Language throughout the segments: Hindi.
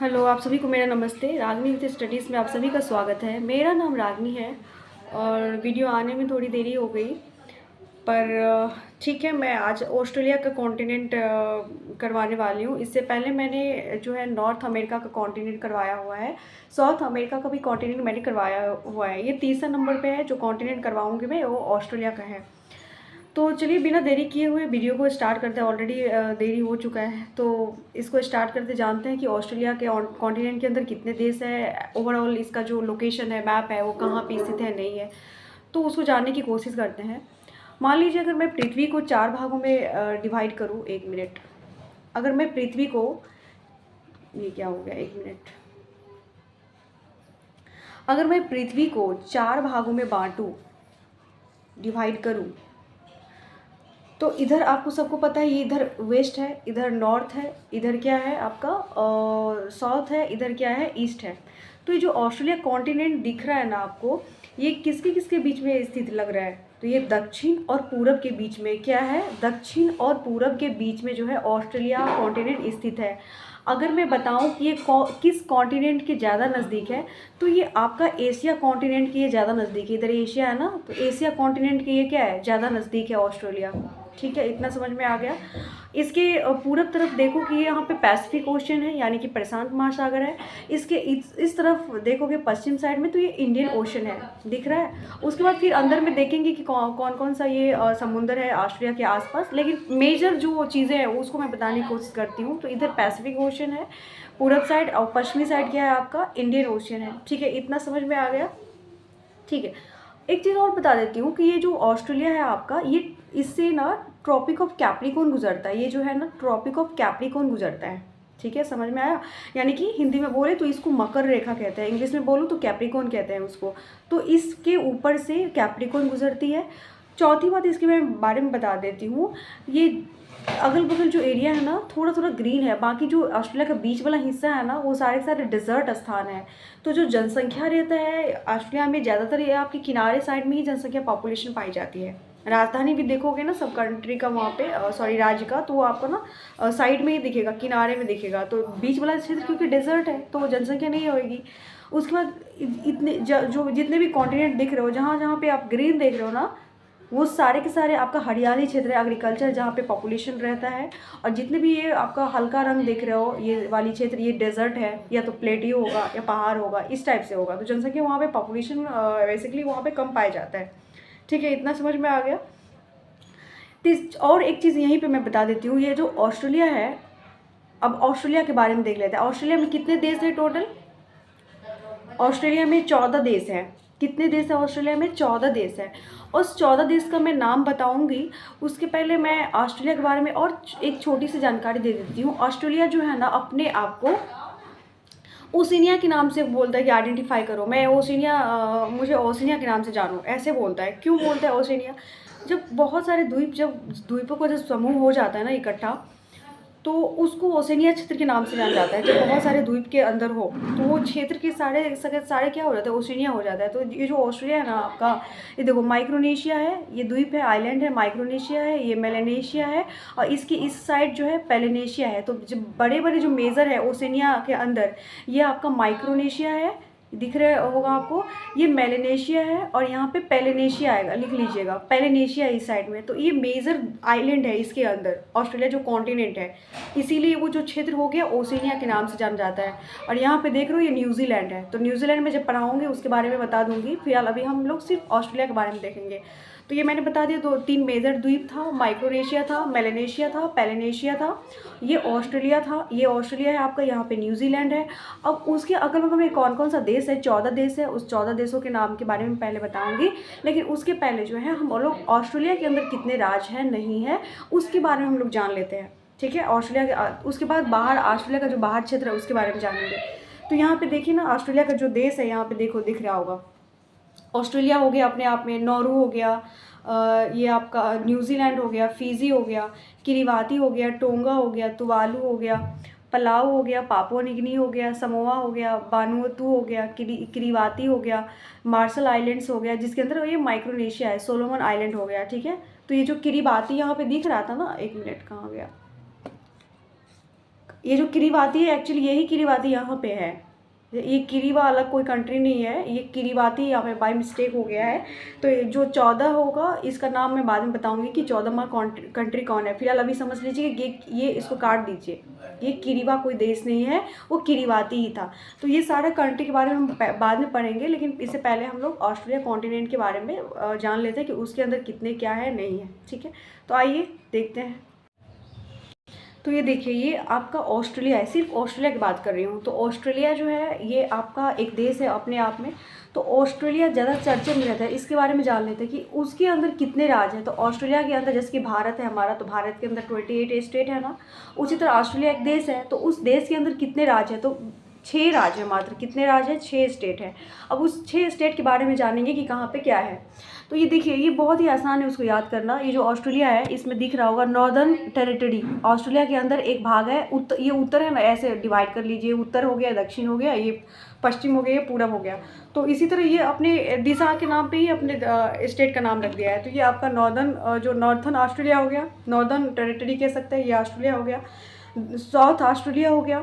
हेलो, आप सभी को मेरा नमस्ते। रागनी विथ स्टडीज़ में आप सभी का स्वागत है। मेरा नाम रागनी है और वीडियो आने में थोड़ी देरी हो गई, पर ठीक है। मैं आज ऑस्ट्रेलिया का कॉन्टिनेंट करवाने वाली हूँ। इससे पहले मैंने जो है नॉर्थ अमेरिका का कॉन्टिनेंट करवाया हुआ है। साउथ अमेरिका का भी कॉन्टिनेंट मैंने करवाया हुआ है। ये तीसरा नंबर पे है जो कॉन्टिनेंट करवाऊँगी मैं, वो ऑस्ट्रेलिया का है। तो चलिए बिना देरी किए हुए वीडियो को स्टार्ट करते हैं। ऑलरेडी देरी हो चुका है, तो इसको स्टार्ट करते जानते हैं कि ऑस्ट्रेलिया के कॉन्टिनेंट के अंदर कितने देश है, ओवरऑल इसका जो लोकेशन है, मैप है, वो कहाँ पे स्थित है, नहीं है, तो उसको जानने की कोशिश करते हैं। मान लीजिए अगर मैं पृथ्वी को 4 भागों में डिवाइड करूँ, 1 मिनट। अगर मैं पृथ्वी को, ये क्या हो गया, 1 मिनट। अगर मैं पृथ्वी को 4 भागों में बांटूँ, डिवाइड करूँ, तो इधर आपको सबको पता है, ये इधर वेस्ट है, इधर नॉर्थ है, इधर क्या है आपका साउथ है, इधर क्या है, ईस्ट है। तो ये जो ऑस्ट्रेलिया कॉन्टिनेंट दिख रहा है ना आपको, ये किसके किसके बीच में स्थित लग रहा है? तो ये दक्षिण और पूरब के बीच में क्या है, दक्षिण और पूरब के बीच में जो है ऑस्ट्रेलिया कॉन्टिनेंट स्थित है। अगर मैं बताऊं कि ये किस कॉन्टिनेंट के ज़्यादा नज़दीक है, तो ये आपका एशिया कॉन्टिनेंट के ये ज़्यादा नज़दीक है। इधर एशिया है ना, तो एशिया कॉन्टिनेंट के ये क्या है, ज़्यादा नज़दीक है ऑस्ट्रेलिया। ठीक है, इतना समझ में आ गया। इसके पूरब तरफ देखो कि यहाँ पे पैसिफिक ओशन है, यानी कि प्रशांत महासागर है। इसके इस तरफ देखोगे पश्चिम साइड में, तो ये इंडियन ओशन है, दिख रहा है। उसके बाद फिर अंदर में देखेंगे कि कौन कौन सा ये समुंदर है ऑस्ट्रेलिया के आसपास, लेकिन मेजर जो चीज़ें हैं उसको मैं बताने की कोशिश करती हूँ। तो इधर पैसिफिक ओशन है पूरब साइड, और पश्चिमी साइड क्या है आपका, इंडियन ओशन है। ठीक है, इतना समझ में आ गया। ठीक है, एक चीज़ और बता देती हूँ कि ये जो ऑस्ट्रेलिया है आपका, ये इससे ना ट्रॉपिक ऑफ कैप्रिकॉर्न गुजरता है। ये जो है ना ट्रॉपिक ऑफ कैप्रिकॉर्न गुजरता है। ठीक है, समझ में आया? यानी कि हिंदी में बोले तो इसको मकर रेखा कहते हैं, इंग्लिश में बोलूँ तो कैप्रिकॉर्न कहते हैं उसको। तो इसके ऊपर से कैप्रिकॉर्न गुजरती है। चौथी बात इसके मैं बारे में बता देती हूँ, ये अगल बगल जो एरिया है ना, थोड़ा थोड़ा ग्रीन है। बाकी जो ऑस्ट्रेलिया का बीच वाला हिस्सा है ना, वो सारे के सारे डिजर्ट स्थान है। तो जो जनसंख्या रहता है ऑस्ट्रेलिया में, ज़्यादातर ये आपके किनारे साइड में ही जनसंख्या पॉपुलेशन पाई जाती है। राजधानी भी देखोगे ना सब कंट्री का वहाँ पे, सॉरी राज्य का, तो वो आपको ना साइड में ही दिखेगा, किनारे में दिखेगा। तो बीच वाला क्षेत्र क्योंकि डेजर्ट है, तो वो जनसंख्या नहीं होगी। उसके बाद इतने जो जितने भी कॉन्टिनेंट दिख रहे हो, जहाँ जहाँ पे आप ग्रीन देख रहे हो ना, वो सारे के सारे आपका हरियाली क्षेत्र है, एग्रीकल्चर जहाँ पे पॉपुलेशन रहता है। और जितने भी ये आपका हल्का रंग देख रहे हो, ये वाली क्षेत्र, ये डेजर्ट है, या तो प्लेटियो होगा या पहाड़ होगा, इस टाइप से होगा। तो जनसंख्या वहाँ पे पॉपुलेशन बेसिकली वहाँ पे कम पाया जाता है। ठीक है, इतना समझ में आ गया। और एक चीज़ यहीं पे मैं बता देती हूँ, ये जो ऑस्ट्रेलिया है, अब ऑस्ट्रेलिया के बारे में देख लेते हैं। ऑस्ट्रेलिया में कितने देश हैं टोटल? ऑस्ट्रेलिया में 14 देश हैं। कितने देश है ऑस्ट्रेलिया में? 14 देश है। उस 14 देश का मैं नाम बताऊंगी। उसके पहले मैं ऑस्ट्रेलिया के बारे में और एक छोटी सी जानकारी दे देती हूँ। ऑस्ट्रेलिया जो है ना, अपने आप को ओशिनिया के नाम से बोलता है कि आइडेंटिफाई करो, मैं ओशिनिया, मुझे ओशिनिया के नाम से जानो, ऐसे बोलता है। क्यों बोलता है ओशिनिया? जब बहुत सारे द्वीपों का जब समूह हो जाता है ना इकट्ठा, तो उसको ओसेनिया क्षेत्र के नाम से जाना जाता है। जब बहुत सारे द्वीप के अंदर हो, तो वो क्षेत्र के सारे क्या हो जाता है, ओसेनिया हो जाता है। तो ये जो ऑस्ट्रेलिया है ना आपका, ये देखो माइक्रोनेशिया है, ये द्वीप है, आइलैंड है, माइक्रोनेशिया है, ये मेलानेशिया है, और इसकी इस साइड जो है पेलिनेशिया है। तो जो बड़े बड़े जो मेजर है ओसेनिया के अंदर, ये आपका माइक्रोनेशिया है, दिख रहा होगा आपको, ये मेलानेशिया है, और यहाँ पे पेलिनेशिया आएगा, लिख लीजिएगा, पेलिनेशिया इस साइड में। तो ये मेजर आइलैंड है इसके अंदर, ऑस्ट्रेलिया जो कॉन्टिनेंट है, इसीलिए वो जो क्षेत्र हो गया ओसेनिया के नाम से जाना जाता है। और यहाँ पे देख रहे हो ये न्यूजीलैंड है। तो न्यूजीलैंड में जब पढ़ाऊंगी उसके बारे में बता दूंगी। फिलहाल अभी हम लोग सिर्फ ऑस्ट्रेलिया के बारे में देखेंगे। तो ये मैंने बता दिया, 2-3 मेजर द्वीप था, माइक्रोनेशिया था, मेलानेशिया था, पेलिनेशिया था, ये ऑस्ट्रेलिया था, ये ऑस्ट्रेलिया है आपका, यहाँ पे न्यूजीलैंड है। अब उसके अगल बगल में कौन कौन सा देश है, 14 देश है। उस 14 देशों के नाम के बारे में पहले बताऊंगी, लेकिन उसके पहले जो है हम लोग ऑस्ट्रेलिया के अंदर कितने राज्य हैं, नहीं है, उसके बारे में हम लोग जान लेते हैं। ठीक है, ऑस्ट्रेलिया के उसके बाद बाहर, ऑस्ट्रेलिया का जो बाहर क्षेत्र है उसके बारे में जानेंगे। तो यहाँ पे देखिए ना, ऑस्ट्रेलिया का जो देश है, यहाँ पे देखो दिख रहा होगा, ऑस्ट्रेलिया हो गया अपने आप में, नौरू हो गया, ये आपका न्यूजीलैंड हो गया, फिजी हो गया, किरीबाती हो गया, टोंगा हो गया, तुवालू हो गया, पलाऊ हो गया, पापुआ न्यू हो गया, समोआ हो गया, वानुअतु हो गया, किरीबाती हो गया, मार्शल आइलैंड्स हो गया, जिसके अंदर ये माइक्रोनेशिया है, सोलोमन आइलैंड हो गया। ठीक है, तो ये जो किरीबाती यहाँ पे दिख रहा था ना, 1 मिनट, कहाँ गया, ये जो किरीबाती है एक्चुअली यही किरीबाती यहाँ पे है, ये किरीबा अलग कोई कंट्री नहीं है, ये किरीबाती यहाँ पे बाय मिस्टेक हो गया है। तो जो 14 होगा इसका नाम मैं बाद में बताऊंगी कि 14वां कंट्री कौन है। फिलहाल अभी समझ लीजिए कि ये इसको काट दीजिए, ये किरीबा कोई देश नहीं है, वो किरीबाती ही था। तो ये सारा कंट्री के बारे में हम बाद में पढ़ेंगे, लेकिन इससे पहले हम लोग ऑस्ट्रेलिया कॉन्टिनेंट के बारे में जान लेते हैं कि उसके अंदर कितने क्या है नहीं है। ठीक है, तो आइए देखते हैं। तो ये देखिए, ये आपका ऑस्ट्रेलिया है, सिर्फ ऑस्ट्रेलिया की बात कर रही हूँ। तो ऑस्ट्रेलिया जो है ये आपका एक देश है अपने आप में। तो ऑस्ट्रेलिया ज़्यादा चर्चे में रहता है, इसके बारे में जान लेते हैं कि उसके अंदर कितने राज्य हैं। तो ऑस्ट्रेलिया के अंदर जैसे कि भारत है हमारा, तो भारत के अंदर 28 स्टेट है ना, उसी तरह ऑस्ट्रेलिया एक देश है। तो उस देश के अंदर कितने राज्य हैं, तो 6 राज्य है मात्र। कितने राज्य हैं? 6 स्टेट है। अब उस 6 स्टेट के बारे में जानेंगे कि कहाँ पे क्या है। तो ये देखिए, ये बहुत ही आसान है उसको याद करना। ये जो ऑस्ट्रेलिया है इसमें दिख रहा होगा नॉर्दर्न टेरिटरी, ऑस्ट्रेलिया के अंदर एक भाग है। ये उत्तर है ना, ऐसे डिवाइड कर लीजिए, उत्तर हो गया, दक्षिण हो गया, ये पश्चिम हो गया, ये पूरब हो गया। तो इसी तरह ये अपने दिशा के नाम पे ही अपने स्टेट का नाम रख दिया है। तो ये आपका जो नॉर्थन ऑस्ट्रेलिया हो गया, नॉर्दर्न टेरिटरी कह सकते हैं, ये ऑस्ट्रेलिया हो गया। साउथ ऑस्ट्रेलिया हो गया,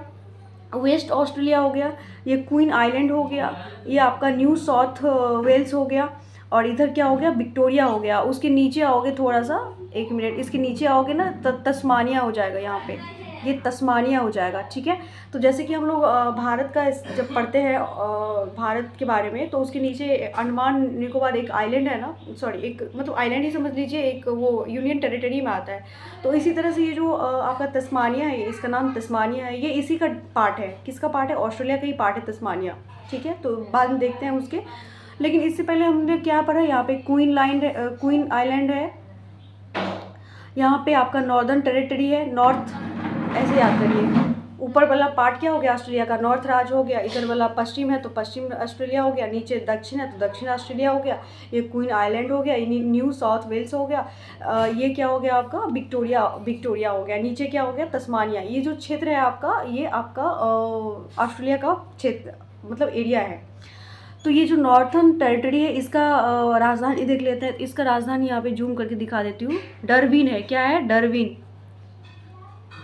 वेस्ट ऑस्ट्रेलिया हो गया, ये क्वीन आइलैंड हो गया, ये आपका न्यू साउथ वेल्स हो गया, और इधर क्या हो गया? विक्टोरिया हो गया। उसके नीचे आओगे थोड़ा सा, 1 मिनट, इसके नीचे आओगे ना तस्मानिया हो जाएगा, यहाँ पे ये तस्मानिया हो जाएगा। ठीक है, तो जैसे कि हम लोग भारत का जब पढ़ते हैं भारत के बारे में, तो उसके नीचे अंडमान निकोबार एक आइलैंड है ना, सॉरी एक मतलब आइलैंड ही समझ लीजिए, एक वो यूनियन टेरिटरी में आता है। तो इसी तरह से ये जो आपका तस्मानिया है, इसका नाम तस्मानिया है, ये इसी का पार्ट है। किसका पार्ट है? ऑस्ट्रेलिया का ही पार्ट है तस्मानिया। ठीक है, तो बाद में देखते हैं उसके। लेकिन इससे पहले हमने क्या पढ़ा? यहाँ पे क्वीन आइलैंड है, यहाँ पे आपका नॉर्दर्न टेरिटरी है, नॉर्थ, ऐसे याद करिए। ऊपर वाला पार्ट क्या हो गया? ऑस्ट्रेलिया का नॉर्थ राज्य हो गया। इधर वाला पश्चिम है तो पश्चिम ऑस्ट्रेलिया हो गया। नीचे दक्षिण है तो दक्षिण ऑस्ट्रेलिया हो गया। ये क्वीन आइलैंड हो गया, न्यू साउथ वेल्स हो गया। ये क्या हो गया आपका? विक्टोरिया हो गया। नीचे क्या हो गया? तस्मानिया। ये जो क्षेत्र है आपका, ये आपका ऑस्ट्रेलिया का क्षेत्र मतलब एरिया है। तो ये जो नॉर्थर्न टेरिटरी है, इसका राजधानी देख लेते हैं। इसका राजधानी यहाँ पे जूम करके दिखा देती हूँ, डरविन है। क्या है? डरविन।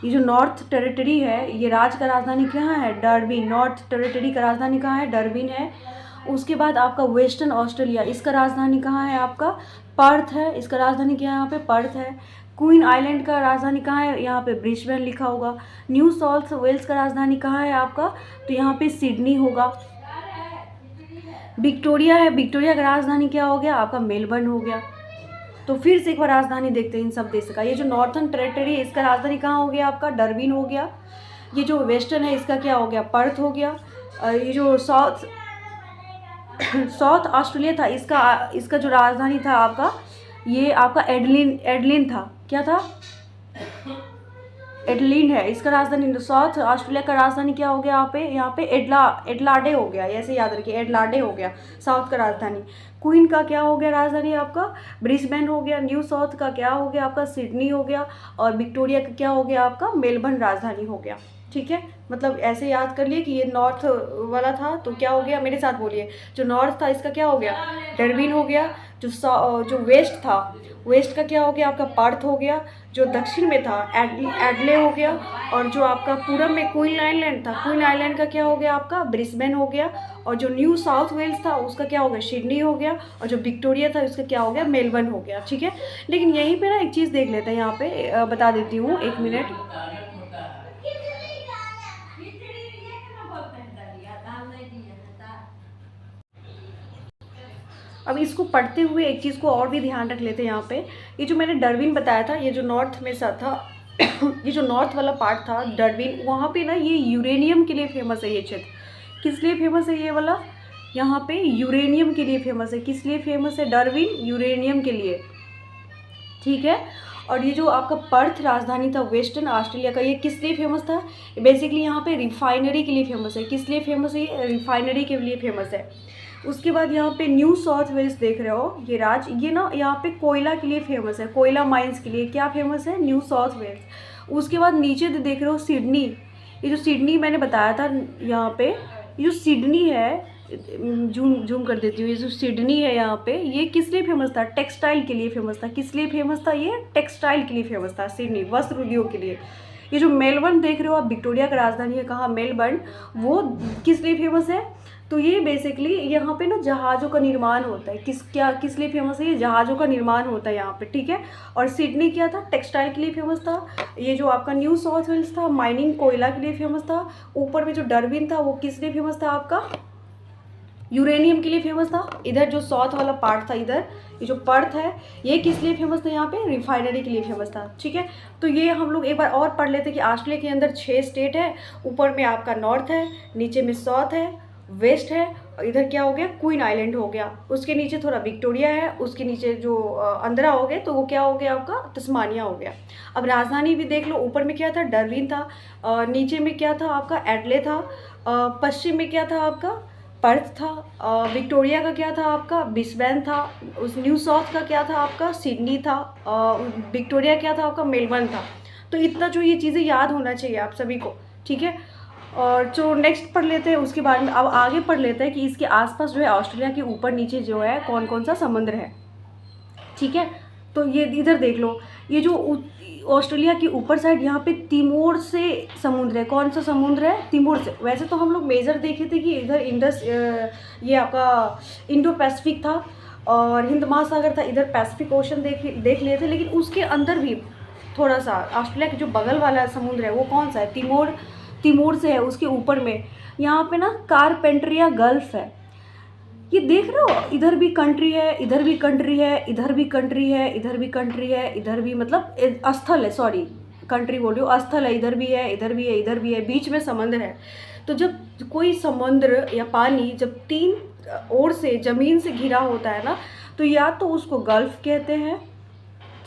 ये जो नॉर्थ टेरिटरी है, ये राज्य का राजधानी कहाँ है? डरविन। नॉर्थ टेरिटरी का राजधानी कहाँ है? डरविन है। उसके बाद आपका वेस्टर्न ऑस्ट्रेलिया, इसका राजधानी कहाँ है? आपका पर्थ है। इसका राजधानी क्या है? यहाँ पे पर्थ है। क्वीन आइलैंड का राजधानी कहाँ है? यहाँ पे ब्रिस्बेन लिखा होगा। न्यू साउथ वेल्स का राजधानी कहाँ है आपका? तो यहाँ पे सिडनी होगा। विक्टोरिया है, विक्टोरिया का राजधानी क्या हो गया? आपका मेलबर्न हो गया। तो फिर से एक बार राजधानी देखते हैं इन सब देश का। ये जो नॉर्थर्न टेरिटरी है, इसका राजधानी कहाँ हो गया आपका? डरविन हो गया। ये जो वेस्टर्न है, इसका क्या हो गया? पर्थ हो गया। ये जो साउथ ऑस्ट्रेलिया था, इसका जो राजधानी था आपका, ये आपका एडलिन था। क्या था? एडलिन है इसका राजधानी। साउथ ऑस्ट्रेलिया का राजधानी क्या हो गया? यहाँ पे एडलाडे हो गया, ऐसे याद रखिए, एडलाडे हो गया साउथ का राजधानी। क्वीन का क्या हो गया राजधानी आपका? ब्रिस्बेन हो गया। न्यू साउथ का क्या हो गया आपका? सिडनी हो गया। और विक्टोरिया का क्या हो गया आपका? मेलबर्न राजधानी हो गया। ठीक है, मतलब ऐसे याद कर लिए कि ये नॉर्थ वाला था तो क्या हो गया? मेरे साथ बोलिए। जो नॉर्थ था इसका क्या हो गया? डरविन हो गया। जो वेस्ट था, वेस्ट का क्या हो गया आपका? पर्थ हो गया। जो दक्षिण में था एडले हो गया। और जो आपका पूरब में क्वीन आइलैंड था, क्वीन आइलैंड का क्या हो गया आपका? ब्रिस्बेन हो गया। और जो न्यू साउथ वेल्स था उसका क्या हो गया? सिडनी हो गया। और जो विक्टोरिया था उसका क्या हो गया? मेलबर्न हो गया। ठीक है, लेकिन यहीं पे ना एक चीज़ देख लेते हैं, यहाँ पे बता देती हूँ, 1 मिनट। अब इसको पढ़ते हुए एक चीज़ को और भी ध्यान रख लेते हैं यहाँ पे। ये जो मैंने डरविन बताया था, ये जो नॉर्थ में सा था ये जो नॉर्थ वाला पार्ट था डरविन, वहाँ पे ना ये यूरेनियम के लिए फेमस है। ये क्षेत्र किस लिए फेमस है? ये वाला यहाँ पे यूरेनियम के लिए फेमस है। किस लिए फेमस है डरविन? यूरेनियम के लिए। ठीक है, और ये जो आपका पर्थ राजधानी था वेस्टर्न ऑस्ट्रेलिया का, ये किस लिए फेमस था? बेसिकली यहाँ पे रिफाइनरी के लिए फेमस है। किस लिए फेमस है? ये रिफाइनरी के लिए फेमस है। उसके बाद यहाँ पे न्यू साउथ वेल्स देख रहे हो, ये राज्य, ये ना यहाँ पे कोयला के लिए फेमस है, कोयला माइंस के लिए। क्या फेमस है? New South Wales. उसके बाद नीचे देख रहे हो सिडनी, ये जो सिडनी मैंने बताया था यहाँ पे, ये जो सिडनी है, जूम कर देती हूँ, ये जो सिडनी है यहाँ पे, ये किस लिए फेमस था? टेक्सटाइल के लिए फेमस था। किस लिए फेमस था? ये टेक्सटाइल के लिए फेमस था सिडनी, वस्त्र उद्योग के लिए। ये जो मेलबर्न देख रहे हो आप, विक्टोरिया का राजधानी है कहाँ, मेलबर्न, वो किस लिए फेमस है? तो ये बेसिकली यहाँ पे ना जहाज़ों का निर्माण होता है। किस लिए फेमस है? ये जहाज़ों का निर्माण होता है यहाँ पे, ठीक है। और सिडनी क्या था? टेक्सटाइल के लिए फेमस था। ये जो आपका न्यू साउथ वेल्स था, माइनिंग, कोयला के लिए फेमस था। ऊपर में जो डार्विन था वो किस लिए फेमस था आपका? यूरेनियम के लिए फेमस था। इधर जो साउथ वाला पार्ट था, इधर ये जो पर्थ है, ये किस लिए फेमस था? यहाँ पे रिफाइनरी के लिए फेमस था, ठीक है। तो ये हम लोग एक बार और पढ़ लेते कि ऑस्ट्रेलिया के अंदर 6 स्टेट है। ऊपर में आपका नॉर्थ है, नीचे में साउथ है, वेस्ट है, और इधर क्या हो गया? क्वीन आइलैंड हो गया। उसके नीचे थोड़ा विक्टोरिया है, उसके नीचे जो अंदरा हो गए तो वो क्या हो गया आपका? तस्मानिया हो गया। अब राजधानी भी देख लो, ऊपर में क्या था? डार्विन था, नीचे में क्या था आपका? एडले था, पश्चिम में क्या था आपका? पर्थ था, विक्टोरिया का क्या था आपका? ब्रिस्बेन था, उस न्यू साउथ का क्या था आपका? सिडनी था, विक्टोरिया क्या था आपका? मेलबर्न था। तो इतना जो ये चीज़ें याद होना चाहिए आप सभी को, ठीक है। और जो नेक्स्ट पढ़ लेते हैं उसके बाद में अब आगे पढ़ लेते हैं कि इसके आसपास जो है ऑस्ट्रेलिया के ऊपर नीचे जो है कौन कौन सा समुद्र है, ठीक है। तो ये इधर देख लो, ये जो ऑस्ट्रेलिया की ऊपर साइड यहाँ पे तिमोर से समुद्र है। कौन सा समुद्र है? तिमोर से। वैसे तो हम लोग मेजर देखे थे कि इधर ये आपका इंडो पैसिफिक था और हिंद महासागर था, इधर पैसिफिक ओशन देख लिए थे। लेकिन उसके अंदर भी थोड़ा सा ऑस्ट्रेलिया के जो बगल वाला समुद्र है वो कौन सा है? तिमोर से है, उसके ऊपर में यहाँ पे ना कारपेंट्रिया गल्फ है। ये देख रहे हो, इधर भी कंट्री है, इधर भी कंट्री है, इधर भी कंट्री है, इधर भी कंट्री है, इधर भी, मतलब स्थल है, सॉरी कंट्री बोल रही हूँ, स्थल है, इधर भी है, इधर भी है, इधर भी है, बीच में समुद्र है। तो जब कोई समुद्र या पानी जब 3 ओर से ज़मीन से घिरा होता है ना, तो या तो उसको गल्फ कहते हैं,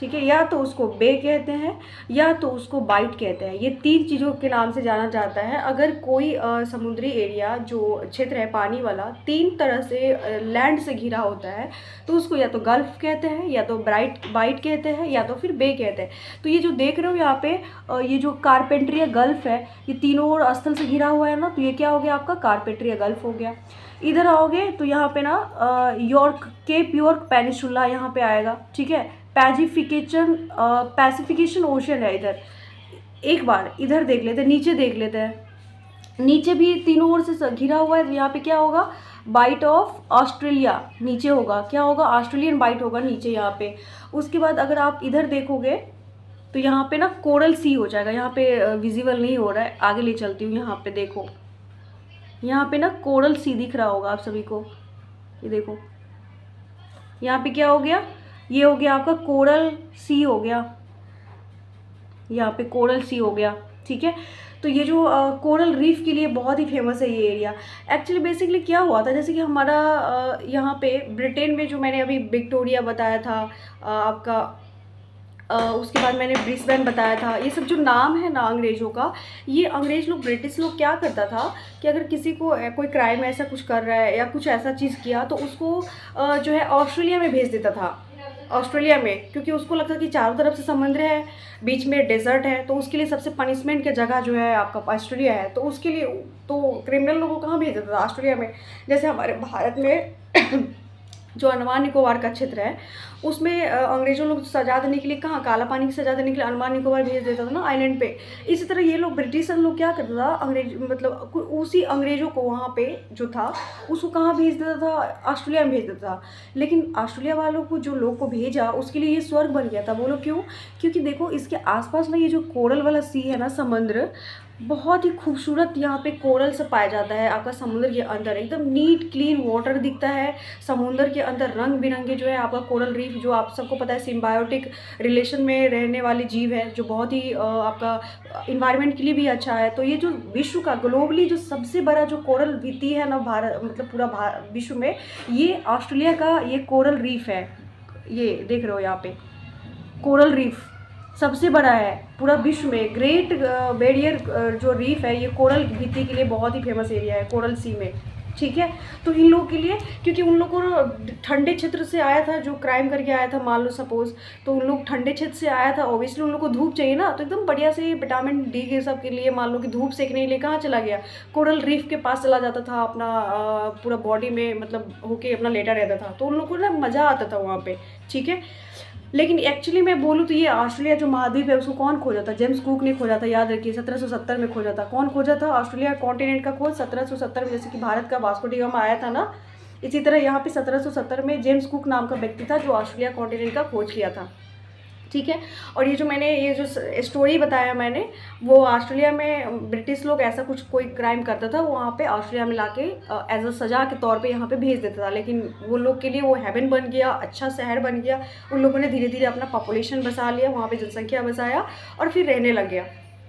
ठीक है, या तो उसको बे कहते हैं, या तो उसको बाइट कहते हैं। ये 3 चीज़ों के नाम से जाना जाता है। अगर कोई समुद्री एरिया जो क्षेत्र है पानी वाला 3 तरह से लैंड से घिरा होता है तो उसको या तो गल्फ कहते हैं, या तो बाइट कहते हैं, या तो फिर बे कहते हैं। तो ये जो देख रहे हो यहाँ पे ये जो कारपेंट्रिया गल्फ है, ये तीनों ओर स्थल से घिरा हुआ है ना, तो ये क्या हो गया आपका? कारपेंट्रिया गल्फ हो गया। इधर आओगे तो यहाँ पे ना केप यॉर्क पेनिनसुला यहाँ पे आएगा, ठीक है। पैसिफिकेशन ओशन है इधर। एक बार इधर देख लेते हैं, नीचे देख लेते हैं। नीचे भी तीनों ओर से घिरा हुआ है, तो यहाँ पे क्या होगा? बाइट ऑफ ऑस्ट्रेलिया नीचे होगा, क्या होगा? ऑस्ट्रेलियन बाइट होगा नीचे यहाँ पे। उसके बाद अगर आप इधर देखोगे तो यहाँ पे ना कोरल सी हो जाएगा। यहाँ पे विजिबल नहीं हो रहा है, आगे ले चलती हूँ। यहाँ पे देखो, यहाँ पे ना कोरल सी दिख रहा होगा आप सभी को, ये देखो यहाँ पे क्या हो गया? ये हो गया आपका कोरल सी हो गया, यहाँ पे कोरल सी हो गया, ठीक है। तो ये जो कोरल रीफ के लिए बहुत ही फेमस है ये एरिया। एक्चुअली बेसिकली क्या हुआ था, जैसे कि हमारा यहाँ पे ब्रिटेन में जो मैंने अभी विक्टोरिया बताया था आपका, उसके बाद मैंने ब्रिस्बेन बताया था, ये सब जो नाम है ना अंग्रेज़ों का, ये अंग्रेज़ लोग, ब्रिटिश लोग क्या करता था कि अगर किसी को कोई क्राइम ऐसा कुछ कर रहा है या कुछ ऐसा चीज़ किया तो उसको जो है ऑस्ट्रेलिया में भेज देता था। ऑस्ट्रेलिया में, क्योंकि उसको लगता कि चारों तरफ से समुद्र है, बीच में डेजर्ट है, तो उसके लिए सबसे पनिशमेंट की जगह जो है आपका ऑस्ट्रेलिया है। तो उसके लिए तो क्रिमिनल लोगों को कहाँ भेज देता था? ऑस्ट्रेलिया में। जैसे हमारे भारत में जो अंडमान निकोबार का क्षेत्र है उसमें अंग्रेज़ों लोग सजा देने के लिए कहाँ, काला पानी की सजा देने के लिए अंडमान निकोबार भेज देता था ना, आइलैंड पे। इसी तरह ये लोग ब्रिटिशर लोग क्या करता था, अंग्रेज मतलब उसी अंग्रेज़ों को वहाँ पे जो था उसको कहाँ भेज देता था? ऑस्ट्रेलिया में भेज देता था। लेकिन ऑस्ट्रेलिया वालों को, जो लोग को भेजा, उसके लिए ये स्वर्ग बन गया था। बोलो क्यों? क्योंकि देखो इसके आसपास ना ये जो कोरल वाला सी है ना, समुद्र, बहुत ही खूबसूरत यहाँ पे कोरल से पाया जाता है। आपका समुद्र के अंदर एकदम नीट क्लीन वाटर दिखता है। समुद्र के अंदर रंग बिरंगे जो है आपका कोरल रीफ, जो आप सबको पता है सिम्बायोटिक रिलेशन में रहने वाली जीव है, जो बहुत ही आपका इन्वायरमेंट के लिए भी अच्छा है। तो ये जो विश्व का ग्लोबली जो सबसे बड़ा जो कोरल भित्ति है ना, भारत मतलब पूरा विश्व में, ये ऑस्ट्रेलिया का ये कोरल रीफ है। ये देख रहे हो यहाँ पे कोरल रीफ सबसे बड़ा है पूरा विश्व में। ग्रेट बैरियर जो रीफ है ये कोरल भित्ति के लिए बहुत ही फेमस एरिया है, कोरल सी में, ठीक है। तो इन लोगों के लिए, क्योंकि उन लोगों को ठंडे क्षेत्र से आया था, जो क्राइम करके आया था मान लो सपोज, तो उन लोग ठंडे क्षेत्र से आया था, ऑब्वियसली उन लोग को धूप चाहिए ना, तो एकदम बढ़िया से विटामिन डी के सब के लिए मान लो कि धूप सेकने के लिए कहाँ चला गया? कोरल रीफ के पास चला जाता था, अपना पूरा बॉडी में मतलब होके अपना लेटा रहता था। तो उन लोग को ना मज़ा आता था वहाँ पे, ठीक है। लेकिन एक्चुअली मैं बोलूँ तो ये ऑस्ट्रेलिया जो महाद्वीप है उसको कौन खोजा था? जेम्स कुक ने खोजा था, याद रखिए 1770 में खोजा था। कौन खोजा था ऑस्ट्रेलिया कॉन्टिनेंट का खोज? 1770 में, जैसे कि भारत का वास्को डी गामा आया था ना, इसी तरह यहाँ पे 1770 में जेम्स कुक नाम का व्यक्ति था जो ऑस्ट्रेलिया कॉन्टिनेंट का खोज किया था। ठीक है। और ये जो स्टोरी बताया मैंने, वो ऑस्ट्रेलिया में ब्रिटिश लोग ऐसा कुछ कोई क्राइम करता था, वो वहाँ पे ऑस्ट्रेलिया में लाके एज अ सज़ा के तौर पे यहाँ पे भेज देता था। लेकिन वो लोग के लिए वो हेवन बन गया, अच्छा शहर बन गया। उन लोगों ने धीरे धीरे अपना पॉपुलेशन बसा लिया, वहाँ पे जनसंख्या बसाया और फिर रहने लग गया।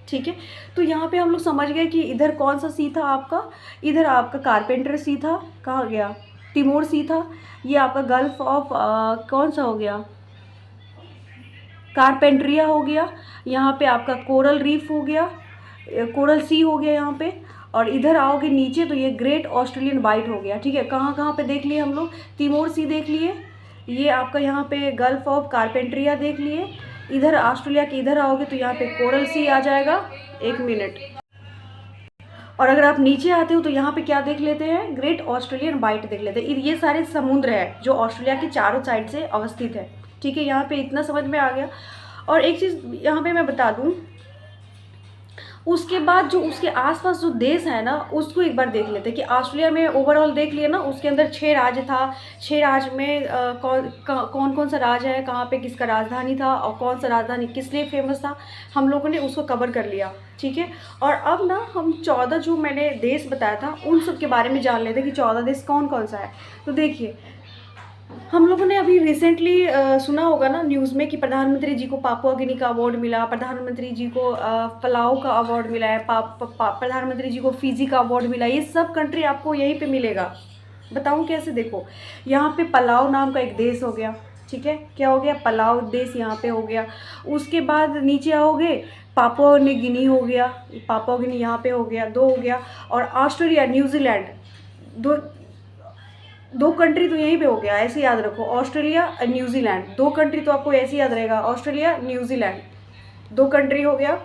ठीक है। तो यहाँ पे हम लोग समझ गए कि इधर कौन सा सी था आपका, इधर आपका कारपेंटर सी था, कहाँ गया, तिमोर सी था। ये आपका गल्फ ऑफ कौन सा हो गया, कारपेंट्रिया हो गया। यहाँ पे आपका कोरल रीफ हो गया, कोरल सी हो गया यहाँ पे। और इधर आओगे नीचे तो ये ग्रेट ऑस्ट्रेलियन वाइट हो गया। ठीक है। कहाँ कहाँ पे देख लिए हम लोग? तिमोर सी देख लिए, ये आपका यहाँ पे गल्फ ऑफ कारपेंट्रिया देख लिए। इधर ऑस्ट्रेलिया के इधर आओगे तो यहाँ पे कोरल सी आ जाएगा। एक मिनट। और अगर आप नीचे आते हो तो यहाँ पे क्या देख लेते हैं? ग्रेट ऑस्ट्रेलियन वाइट देख लेते हैं। ये सारे समुद्र है जो ऑस्ट्रेलिया के चारों साइड से अवस्थित है। ठीक है। यहाँ पे इतना समझ में आ गया। और एक चीज़ यहाँ पे मैं बता दूँ, उसके बाद जो उसके आसपास जो देश है ना, उसको एक बार देख लेते हैं कि ऑस्ट्रेलिया में ओवरऑल देख लिया ना, उसके अंदर 6 राज्य था। 6 राज्य में कौन कौन सा राज्य है, कहाँ पे किसका राजधानी था और कौन सा राजधानी किस लिए फेमस था, हम लोगों ने उसको कवर कर लिया। ठीक है। और अब ना हम 14 जो मैंने देश बताया था उन सब के बारे में जान लेते हैं कि 14 देश कौन कौन सा है। तो देखिए, हम लोगों ने अभी रिसेंटली सुना होगा ना न्यूज़ में कि प्रधानमंत्री जी को पापुआ गिनी का अवार्ड मिला, प्रधानमंत्री जी को पलाओ का अवार्ड मिला है, प्रधानमंत्री जी को फिजी का अवार्ड मिला। ये सब कंट्री आपको यहीं पे मिलेगा। बताऊँ कैसे? देखो, यहाँ पे पलाओ नाम का एक देश हो गया। ठीक है। क्या हो गया? पलाओ देश यहाँ पे हो गया। उसके बाद नीचे आओगे, पापुआ न्यू गिनी हो गया, पापुआ गिनी यहाँ पे हो गया, 2 हो गया। और ऑस्ट्रेलिया, न्यूजीलैंड, दो कंट्री तो यहीं पे हो गया। ऐसे याद रखो, ऑस्ट्रेलिया और न्यूजीलैंड, 2 कंट्री तो आपको ऐसे याद रहेगा, ऑस्ट्रेलिया न्यूजीलैंड, 2 कंट्री हो गया।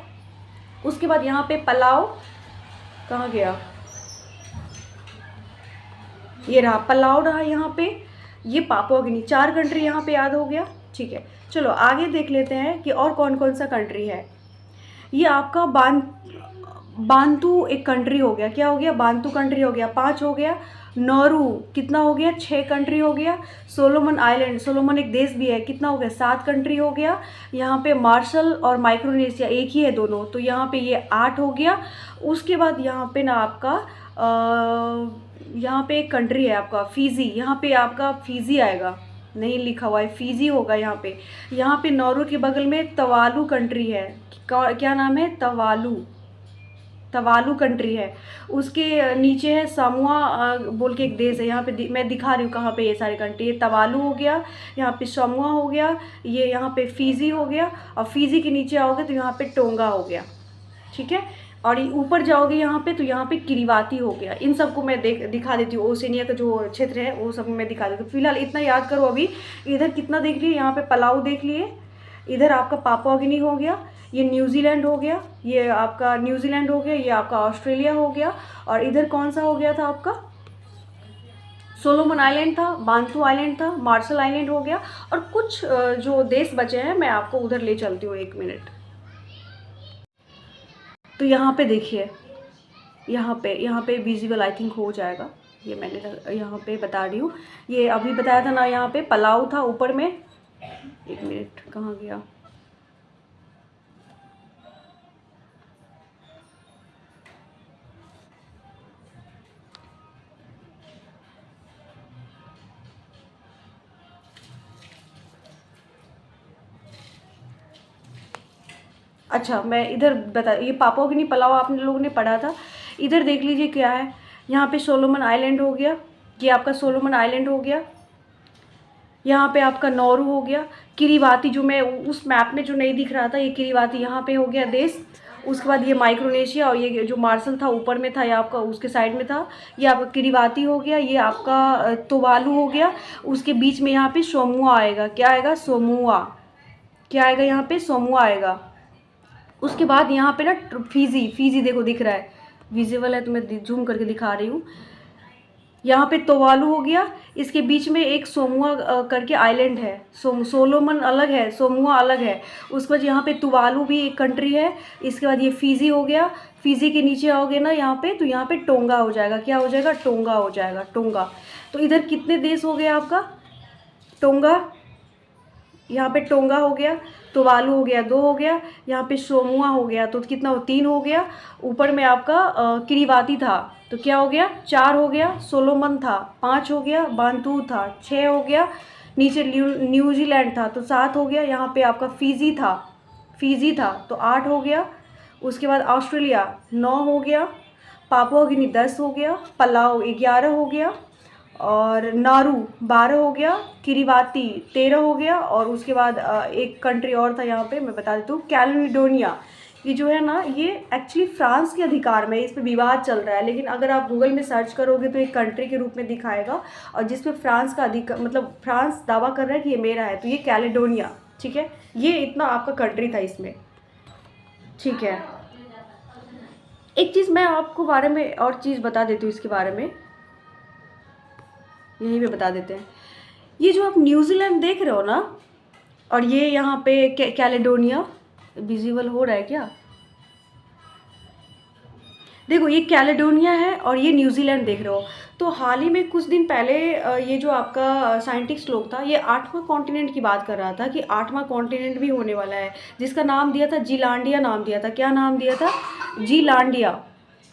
उसके बाद यहाँ पे पलाओ, कहाँ गया, ये रहा पलाओ, रहा यहाँ पे, ये पापुआ गिनी, 4 कंट्री यहाँ पे याद हो गया। ठीक है। चलो आगे देख लेते हैं कि और कौन कौन सा कंट्री है। ये आपका बांतू एक कंट्री हो गया। क्या हो गया? बांतू कंट्री हो गया, 5 हो गया। नौरू कितना हो गया? 6 कंट्री हो गया। सोलोमन आइलैंड, सोलोमन एक देश भी है, कितना हो गया? 7 कंट्री हो गया। यहाँ पे मार्शल और माइक्रोनेशिया एक ही है दोनों, तो यहाँ पे ये 8 हो गया। उसके बाद यहाँ पे ना आपका यहाँ पे एक कंट्री है आपका फिजी, यहाँ पे आपका फिजी आएगा, नहीं लिखा हुआ है, फिजी होगा यहाँ पे। यहाँ पे नौरू के बगल में तवालू कंट्री है। क्या नाम है? तवालू कंट्री है। उसके नीचे है सामुआ बोल के एक देश है। यहाँ पे मैं दिखा रही हूँ कहाँ पे ये सारे कंट्री। ये तवालू हो गया, यहाँ पे सामुआ हो गया, ये यहाँ पे फिजी हो गया। और फिजी के नीचे आओगे तो यहाँ पे टोंगा हो गया। ठीक है। और ऊपर जाओगे यहाँ पे तो यहाँ पे किरीबाती हो गया। इन सबको मैं दिखा देती हूँ। ओसेनिया का जो क्षेत्र है वो सब मैं दिखा देती हूँ। फिलहाल इतना याद करो अभी। इधर कितना देख लिए? यहाँ पे पलाऊ देख लिए, इधर आपका पापुआ गिनी हो गया, ये न्यूजीलैंड हो गया, ये आपका न्यूजीलैंड हो गया, ये आपका ऑस्ट्रेलिया हो गया। और इधर कौन सा हो गया था आपका? सोलोमन आइलैंड था, बांतू आइलैंड था, मार्शल आइलैंड हो गया। और कुछ जो देश बचे हैं मैं आपको उधर ले चलती हूँ, 1 मिनट। तो यहाँ पे देखिए, यहाँ पे विजिबल आई थिंक हो जाएगा। ये मैंने यहाँ पे बता रही हूँ। ये अभी बताया था ना, यहाँ पे पलाऊ था ऊपर में। 1 मिनट, कहाँ गया? अच्छा, मैं इधर बता, ये पापुआ गिनी पलाऊ आप लोगों ने पढ़ा था। इधर देख लीजिए क्या है। यहाँ पे सोलोमन आइलैंड हो गया, ये आपका सोलोमन आइलैंड हो गया। यहाँ पे आपका नौरू हो गया। किरीबाती जो मैं उस मैप में जो नहीं दिख रहा था, ये किरीबाती यहाँ पे हो गया देश। उसके बाद ये माइक्रोनेशिया, और ये जो मार्शल था ऊपर में था, ये आपका उसके साइड में था, ये आपका किरीबाती हो गया। ये आपका तुवालू हो गया। उसके बीच में यहाँ पे सोमुआ आएगा। क्या आएगा? सोमुआ। क्या आएगा यहाँ पे? सोमुआ आएगा। उसके बाद यहाँ पे ना फिजी देखो दिख रहा है, विजिबल है तो मैं जूम करके दिखा रही हूँ। यहाँ पे तोवालू हो गया, इसके बीच में एक सोमुआ करके आइलैंड है, सोलोमन अलग है, सोमुआ अलग है। उसके बाद यहाँ पे तुवालू भी एक कंट्री है। इसके बाद ये फिजी हो गया। फिजी के नीचे आओगे ना यहाँ पे, तो यहाँ पे टोंगा हो जाएगा। क्या हो जाएगा? टोंगा हो जाएगा, टोंगा। तो इधर कितने देश हो गए आपका? टोंगा, यहाँ पे टोंगा हो गया, तुवालू हो गया, 2 हो गया। यहाँ पे सोमुआ हो गया, तो कितना हो? 3 हो गया। ऊपर में आपका किरीबाती था, तो क्या हो गया? 4 हो गया। सोलोमन था, 5 हो गया। बांतू था, 6 हो गया। नीचे न्यूजीलैंड था, तो 7 हो गया। यहाँ पे आपका फिजी था, तो 8 हो गया। उसके बाद ऑस्ट्रेलिया 9 हो गया। पापुआ गिनी 10 हो गया। पलाउ 11 हो गया। और नारू 12 हो गया। किरीबाती 13 हो गया। और उसके बाद एक कंट्री और था यहाँ पे, मैं बता देती हूँ, कैलेडोनिया। ये जो है ना, ये एक्चुअली फ्रांस के अधिकार में, इस पर विवाद चल रहा है, लेकिन अगर आप गूगल में सर्च करोगे तो एक कंट्री के रूप में दिखाएगा, और जिस पे फ्रांस का अधिकार, मतलब फ्रांस दावा कर रहा है कि ये मेरा है, तो ये कैलेडोनिया, ठीक है। ये इतना आपका कंट्री था इसमें, ठीक है। एक चीज़ मैं आपको बारे में और चीज़ बता देती हूँ इसके बारे में, यहीं पे बता देते हैं। ये जो आप न्यूजीलैंड देख रहे हो ना, और ये यहाँ पे कैलेडोनिया, विजिबल हो रहा है क्या? देखो, ये कैलेडोनिया है और ये न्यूजीलैंड देख रहे हो। तो हाल ही में कुछ दिन पहले ये जो आपका साइंटिस्ट लोग था, ये 8वां कॉन्टिनेंट की बात कर रहा था कि 8वां कॉन्टिनेंट भी होने वाला है, जिसका नाम दिया था जीलांडिया, नाम दिया था। क्या नाम दिया था? जीलांडिया,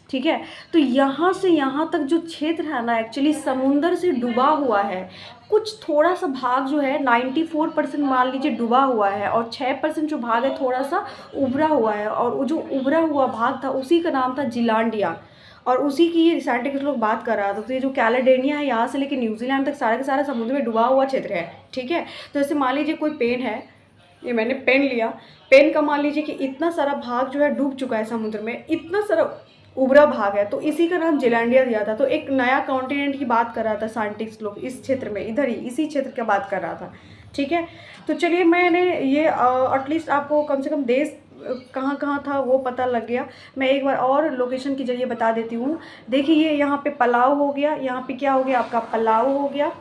ठीक है। तो यहाँ से यहाँ तक जो क्षेत्र है ना, एक्चुअली समुंदर से डूबा हुआ है। कुछ थोड़ा सा भाग जो है 94% मान लीजिए डूबा हुआ है, और 6% जो भाग है थोड़ा सा उभरा हुआ है, और वो जो उभरा हुआ भाग था उसी का नाम था जीलांडिया, और उसी की ये साइंटिस्ट लोग बात कर रहा था। तो ये जो कैलेडोनिया है, यहाँ से लेकर न्यूजीलैंड तक सारा का सारा समुद्र में डूबा हुआ क्षेत्र है, ठीक है। तो जैसे मान लीजिए कोई पेन है, ये मैंने पेन लिया, पेन का मान लीजिए कि इतना सारा भाग जो है डूब चुका है समुद्र में, इतना सारा उभरा भाग है, तो इसी का नाम जीलैंडिया दिया था। तो एक नया कॉन्टिनेंट की बात कर रहा था साइंटिस्ट लोग इस क्षेत्र में, इधर ही इसी क्षेत्र की बात कर रहा था, ठीक है। तो चलिए, मैंने ये एटलीस्ट आपको कम से कम देश कहाँ कहाँ था वो पता लग गया। मैं एक बार और लोकेशन के जरिए बता देती हूँ। देखिए, ये यहाँ पे पलाऊ हो गया, यहाँ पे क्या हो गया आपका? पलाऊ हो गया।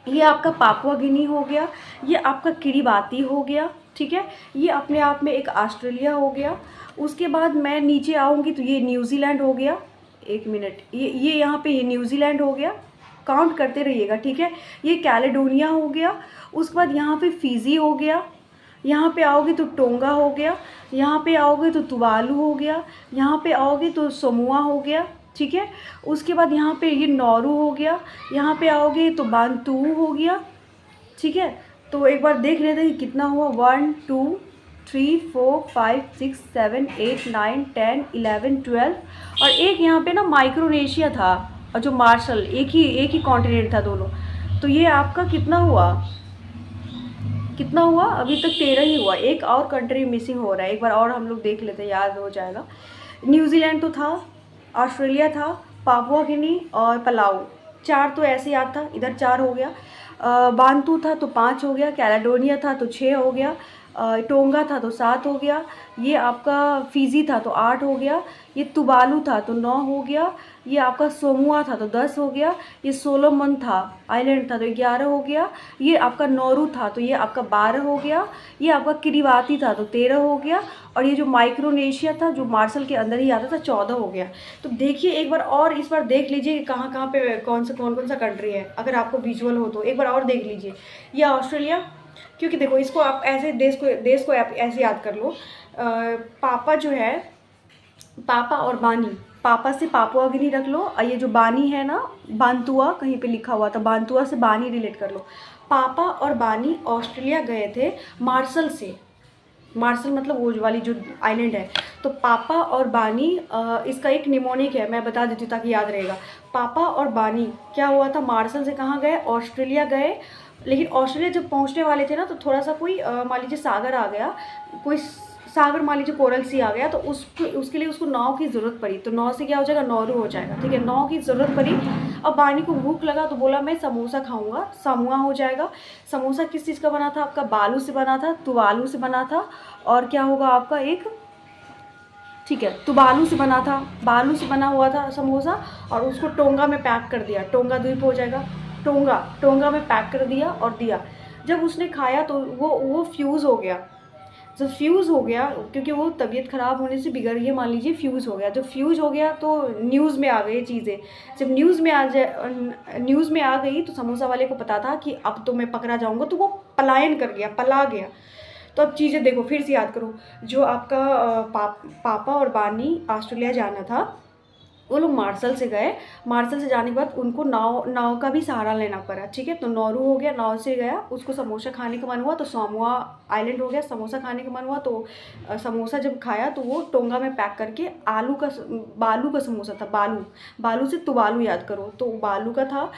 ये आपका पापुआ गिनी हो गया। ये आपका किरीबाती हो गया, ठीक है। ये अपने आप में एक ऑस्ट्रेलिया हो गया। उसके बाद मैं नीचे आऊँगी तो ये न्यूजीलैंड हो गया। एक मिनट, ये यहाँ पे ये न्यूजीलैंड हो गया, काउंट करते रहिएगा, ठीक है। ये कैलेडोनिया हो गया। उसके बाद यहाँ पे फिजी हो गया। यहाँ पे आओगे तो टोंगा हो गया। यहाँ पे आओगे तो तुवालू हो गया। यहाँ पे आओगे तो सोमुआ हो गया, ठीक है। उसके बाद यहाँ पे ये नौरू हो गया। यहाँ पे आओगे तो बांतू हो गया, ठीक है। तो एक बार देख लेते हैं कि कितना हुआ। 1 2 3 4 5 6 7 8 9 10 11 12, और एक यहाँ पे ना माइक्रोनेशिया था, और जो मार्शल, एक ही कॉन्टिनेंट था दोनों। तो ये आपका कितना हुआ? कितना हुआ? अभी तक 13 ही हुआ। एक और कंट्री मिसिंग हो रहा है, एक बार और हम लोग देख लेते हैं, याद हो जाएगा। न्यूजीलैंड तो था, ऑस्ट्रेलिया था, पापुआ गिनी और पलाऊ, 4 तो ऐसे याद था, इधर 4 हो गया। बांतू था तो 5 हो गया। कैलेडोनिया था तो 6 हो गया। टोंगा था तो 7 हो गया। ये आपका फिजी था तो 8 हो गया। ये तुवालू था तो 9 हो गया। ये आपका सोमुआ था तो 10 हो गया। ये सोलोमन था, आइलैंड था, तो 11 हो गया। ये आपका नौरू था तो ये आपका 12 हो गया। ये आपका किरीबाती था तो 13 हो गया। और ये जो माइक्रोनेशिया था, जो मार्शल के अंदर ही आता था, 14 हो गया। तो देखिए, एक बार और इस बार देख लीजिए कि कहाँ कहाँ पे कौन कौन सा कंट्री है, अगर आपको विजुअल हो तो एक बार और देख लीजिए। ये ऑस्ट्रेलिया, क्योंकि देखो, इसको आप ऐसे देश को आप ऐसे याद कर लो। पापा जो है, पापा और बानी, पापा से पापुआ गिनी रख लो, और ये जो बानी है ना, बांतुआ कहीं पे लिखा हुआ था, बांतुआ से बानी रिलेट कर लो। पापा और बानी ऑस्ट्रेलिया गए थे मार्शल से। मार्शल मतलब वो वाली जो आइलैंड है। तो पापा और बानी, इसका एक निमोनिक है, मैं बता देती हूँ ताकि याद रहेगा। पापा और बानी क्या हुआ था, मार्शल से कहाँ गए? ऑस्ट्रेलिया गए। लेकिन ऑस्ट्रेलिया जब पहुँचने वाले थे ना, तो थोड़ा सा कोई मान लीजिए सागर आ गया, कोई सागर मान लीजिए कोरल सी आ गया, तो उसके लिए उसको नाव की ज़रूरत पड़ी। तो नाव से क्या हो जाएगा? नौरू हो जाएगा, ठीक है। नाव की ज़रूरत पड़ी। अब बानी को भूख लगा तो बोला मैं समोसा खाऊंगा, समुआ हो जाएगा। समोसा किस चीज़ का बना था आपका? बालू से बना था, तुवालू से बना था। और क्या होगा आपका? एक ठीक है। तो बालू से बना था, बालू से बना हुआ था समोसा, और उसको टोंगा में पैक कर दिया, टोंगा द्वीप हो जाएगा, टोंगा टोंगा में पैक कर दिया और दिया। जब उसने खाया तो वो फ्यूज़ हो गया। जब फ्यूज़ हो गया, क्योंकि वो तबीयत ख़राब होने से बिगड़ गई, मान लीजिए फ्यूज़ हो गया। जब फ्यूज़ हो गया तो न्यूज़ में आ गई चीज़ें। जब न्यूज़ में आ गई तो समोसा वाले को पता था कि अब तो मैं पकड़ा जाऊँगा, तो वो पलायन कर गया, पला गया। तो अब चीज़ें देखो, फिर से याद करो, जो आपका पापा और बानी ऑस्ट्रेलिया जाना था, वो लोग मार्शल से गए। मार्शल से जाने के बाद उनको नाव का भी सहारा लेना पड़ा, ठीक है। तो नौरू हो गया, नाव से गया, उसको समोसा खाने का मन हुआ तो सामोआ आइलैंड हो गया, समोसा खाने का मन हुआ तो समोसा जब खाया तो वो टोंगा में पैक करके बालू का समोसा था, बालू से तुवालू याद करो, तो बालू का था,